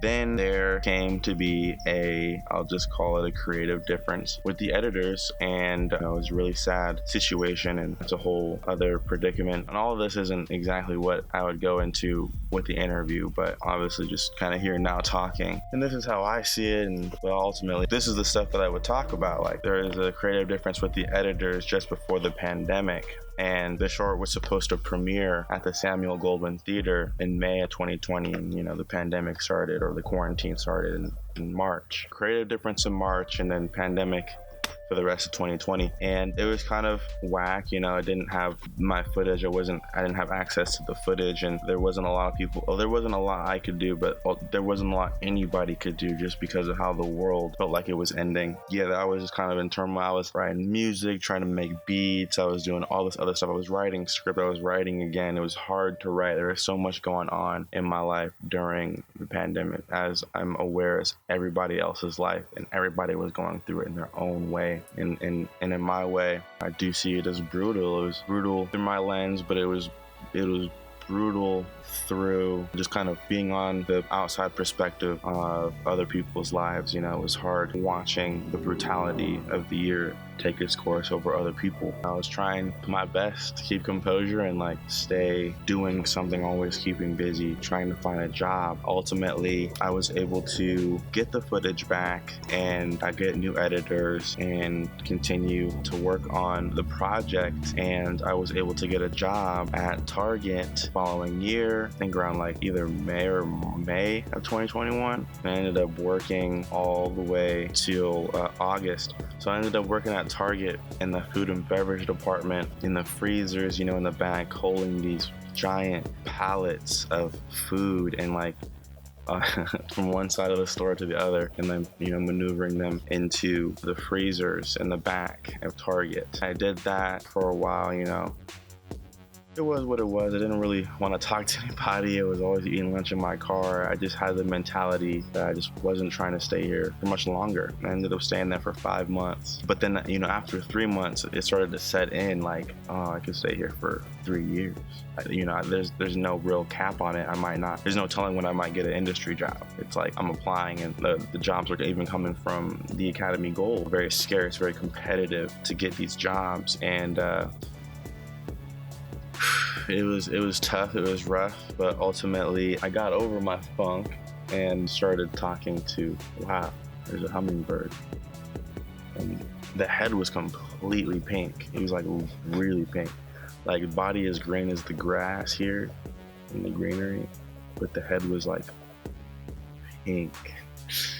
Then there came to be I'll just call it a creative difference with the editors, and it was a really sad situation, and it's a whole other predicament. And all of this isn't exactly what I would go into with the interview, but obviously just kind of here now talking. And this is how I see it, and well, ultimately, this is the stuff that I would talk about. Like, there is a creative difference with the editors just before the pandemic. And the short was supposed to premiere at the Samuel Goldwyn Theater in May of 2020, and the pandemic started, or the quarantine started in March. Creative difference in March, and then pandemic for the rest of 2020. And it was kind of whack. I didn't have my footage. I didn't have access to the footage, and there wasn't a lot of people. There wasn't a lot I could do, but there wasn't a lot anybody could do, just because of how the world felt like it was ending. Yeah, I was just kind of in turmoil. I was writing music, trying to make beats. I was doing all this other stuff. I was writing script. I was writing again. It was hard to write. There was so much going on in my life during the pandemic, as I'm aware as everybody else's life, and everybody was going through it in their own way. And in my way, I do see it as brutal. It was brutal through my lens, but it was brutal through just kind of being on the outside perspective of other people's lives. It was hard watching the brutality of the year take its course over other people. I was trying my best to keep composure and stay doing something, always keeping busy, trying to find a job. Ultimately, I was able to get the footage back, and I get new editors and continue to work on the project. And I was able to get a job at Target following year, I think around either May of 2021. I ended up working all the way till August. So I ended up working at Target in the food and beverage department, in the freezers, in the back, holding these giant pallets of food, and from one side of the store to the other, and then maneuvering them into the freezers in the back of Target. I did that for a while. It was what it was. I didn't really want to talk to anybody. I was always eating lunch in my car. I just had the mentality that I just wasn't trying to stay here for much longer. I ended up staying there for 5 months. But then, after 3 months, it started to set in I could stay here for 3 years. There's no real cap on it. I might not. There's no telling when I might get an industry job. It's I'm applying, and the jobs are even coming from the Academy Gold. Very scarce, very competitive to get these jobs. And, it was tough, it was rough, but ultimately I got over my funk and started talking to, wow, there's a hummingbird. And the head was completely pink. It was really pink. Body as green as the grass here in the greenery, but the head was pink.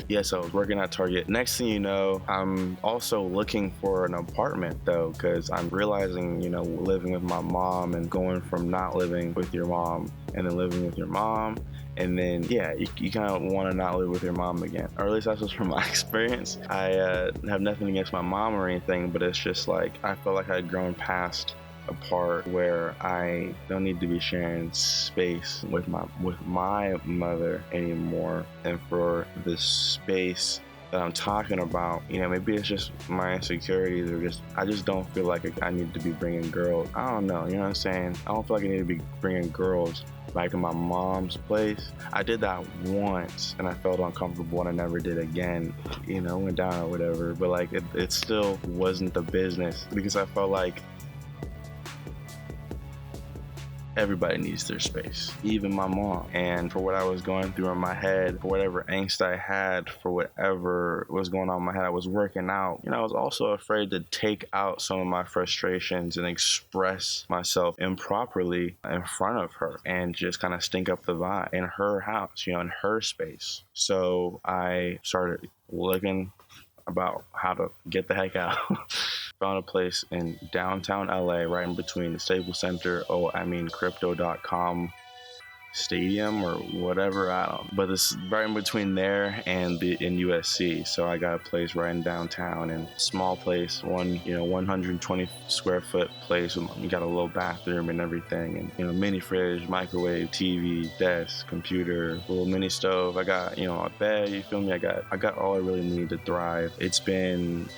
Yeah, so I was working at Target. Next thing you know, I'm also looking for an apartment, though, because I'm realizing, living with my mom, and going from not living with your mom and then living with your mom, and then, yeah, you kind of want to not live with your mom again. Or at least that's what's from my experience. I have nothing against my mom or anything, but it's just I felt like I'd grown past a part where I don't need to be sharing space with my mother anymore. And for the space that I'm talking about, maybe it's just my insecurities, or I just don't feel like I need to be bringing girls. I don't know, you know what I'm saying? I don't feel like I need to be bringing girls back to my mom's place. I did that once, and I felt uncomfortable, and I never did again. Went down or whatever, but it still wasn't the business, because I felt like everybody needs their space, even my mom. And for what I was going through in my head, for whatever angst I had, for whatever was going on in my head, I was working out. I was also afraid to take out some of my frustrations and express myself improperly in front of her, and just kind of stink up the vibe in her house, in her space. So I started looking about how to get the heck out. Found a place in downtown LA, right in between the Staples Center, Crypto.com stadium or whatever, I don't know. But it's right in between there and in USC. So I got a place right in downtown, and small place, 120 square foot place. We got a little bathroom and everything, and mini fridge, microwave, TV, desk, computer, little mini stove. I got a bed, you feel me? I got all I really need to thrive. It's been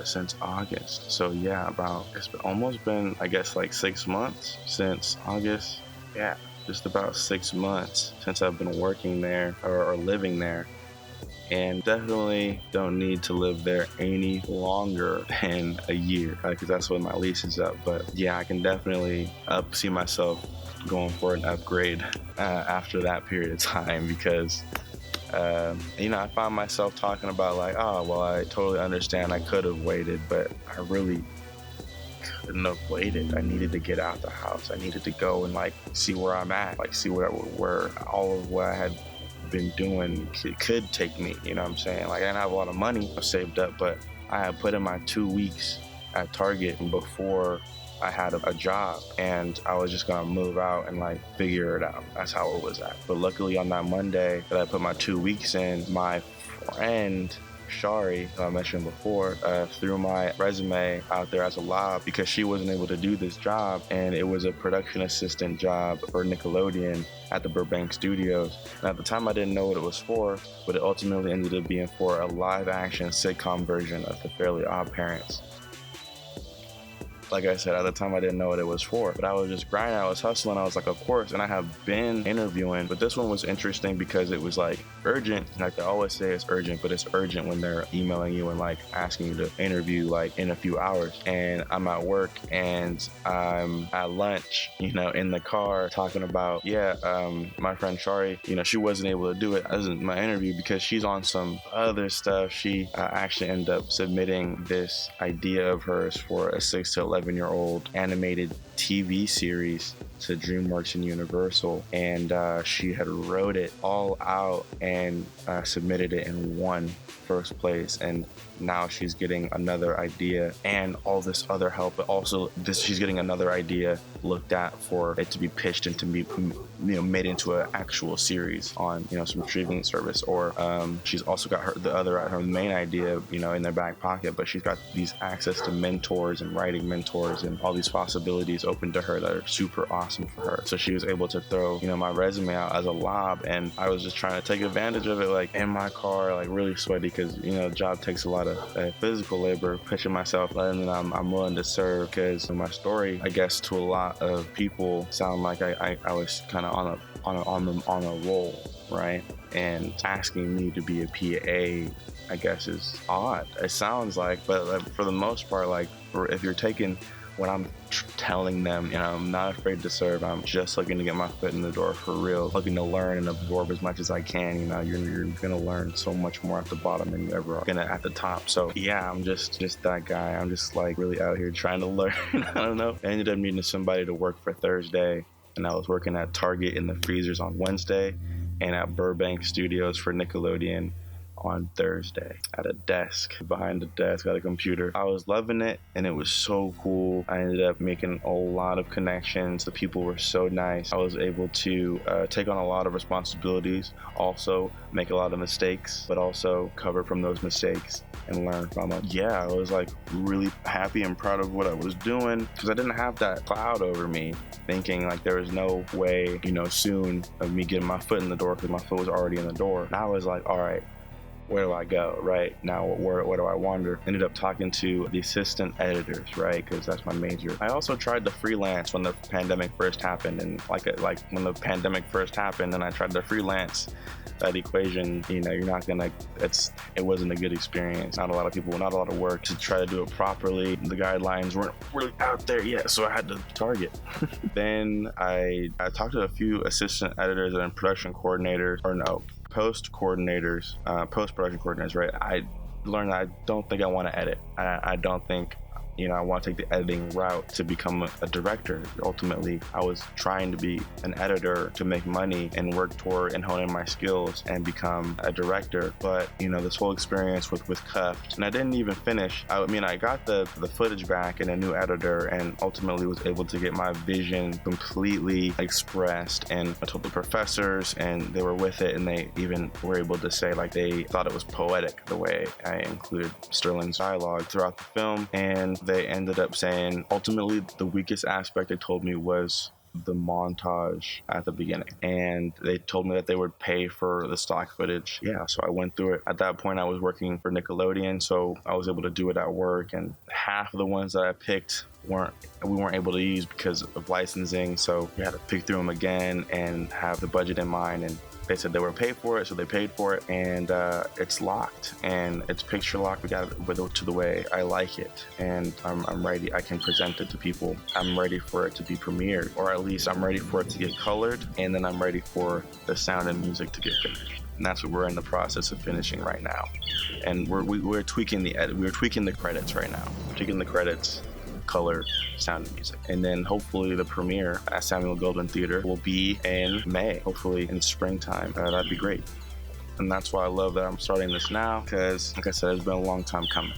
since August. So yeah, it's almost been, I guess, 6 months since August. Yeah, just about 6 months since I've been working there or living there. And definitely don't need to live there any longer than a year, because that's when my lease is up. But yeah, I can definitely see myself going for an upgrade after that period of time, because I find myself talking about like, oh, well, I totally understand I could have waited, but I really couldn't have waited. I needed to get out the house. I needed to go and like see where I'm at, like see where all of what I had been doing could take me. You know what I'm saying? Like, I didn't have a lot of money saved up, but I had put in my 2 weeks at Target before I had a job, and I was just gonna move out and like figure it out. That's how it was at. But luckily on that Monday that I put my 2 weeks in, my friend Shari, who I mentioned before, threw my resume out there as a lob because she wasn't able to do this job, and it was a production assistant job for Nickelodeon at the Burbank studios. And at the time I didn't know what it was for, but it ultimately ended up being for a live action sitcom version of The Fairly Odd Parents. Like I said, at the time I didn't know what it was for, but I was just grinding, I was hustling, I was like, of course. And I have been interviewing, but this one was interesting because it was like urgent. Like they always say it's urgent, but it's urgent when they're emailing you and like asking you to interview like in a few hours. And I'm at work and I'm at lunch, in the car talking about, my friend Shari, she wasn't able to do it as my interview because she's on some other stuff. She actually ended up submitting this idea of hers for a 6 to 11-year-old animated TV series to DreamWorks and Universal, and she had wrote it all out and submitted it and won first place. And now she's getting another idea and all this other help, but also she's getting another idea looked at for it to be pitched and to be made into an actual series on some streaming service. Or she's also got her main idea in their back pocket, but she's got these access to mentors and writing mentors and all these possibilities open to her that are super awesome for her. So she was able to throw my resume out as a lob, and I was just trying to take advantage of it, like in my car, like really sweaty, because the job takes a lot of physical labor, pushing myself, and then I'm willing to serve, because my story, I guess, to a lot of people sound like I was kind of on a roll, right? And asking me to be a PA, I guess, is odd. It sounds like, but for the most part, like if you're taking what I'm telling them, I'm not afraid to serve. I'm just looking to get my foot in the door for real, looking to learn and absorb as much as I can. You're gonna learn so much more at the bottom than you ever are gonna at the top. So yeah, I'm just that guy. I'm just like really out here trying to learn. I don't know. I ended up meeting somebody to work for Thursday, and I was working at Target in the freezers on Wednesday, and at Burbank Studios for Nickelodeon on Thursday at a desk, behind the desk at a computer. I was loving it, and it was so cool. I ended up making a lot of connections. The people were so nice. I was able to take on a lot of responsibilities, also make a lot of mistakes, but also cover from those mistakes and learn from them. Yeah, I was like really happy and proud of what I was doing, because I didn't have that cloud over me thinking like there was no way, soon of me getting my foot in the door, because my foot was already in the door. And I was like, all right, where do I go, right? Now, where do I wander? Ended up talking to the assistant editors, right? Because that's my major. I also tried to freelance when the pandemic first happened, and like when the pandemic first happened, and I tried to freelance. That equation, you're not gonna. It wasn't a good experience. Not a lot of people, not a lot of work to try to do it properly. The guidelines weren't really out there yet, so I had to Target. Then I talked to a few assistant editors and production coordinators, post-production coordinators, right? I learned that I don't think I want to edit. I don't think I want to take the editing route to become a director. Ultimately, I was trying to be an editor to make money and work toward and hone in my skills and become a director. But, this whole experience with Cuffed, and I didn't even finish. I got the footage back and a new editor, and ultimately was able to get my vision completely expressed. And I told the professors, and they were with it, and they even were able to say like they thought it was poetic the way I included Sterling's dialogue throughout the film. And they ended up saying ultimately the weakest aspect they told me was the montage at the beginning, and they told me that they would pay for the stock footage. Yeah, so I went through it. At that point I was working for Nickelodeon, so I was able to do it at work, and half of the ones that I picked we weren't able to use because of licensing, so we had to pick through them again and have the budget in mind. And they said they were paid for it, so they paid for it, and it's locked and it's picture locked. We got it to the way I like it, and I'm ready. I can present it to people. I'm ready for it to be premiered, or at least I'm ready for it to get colored, and then I'm ready for the sound and music to get finished. And that's what we're in the process of finishing right now. And we're tweaking the edit. We're tweaking the credits right now. Tweaking the credits, color, sound, and music. And then hopefully the premiere at Samuel Goldwyn Theater will be in May, hopefully in springtime. That'd be great. And that's why I love that I'm starting this now, because like I said, it's been a long time coming.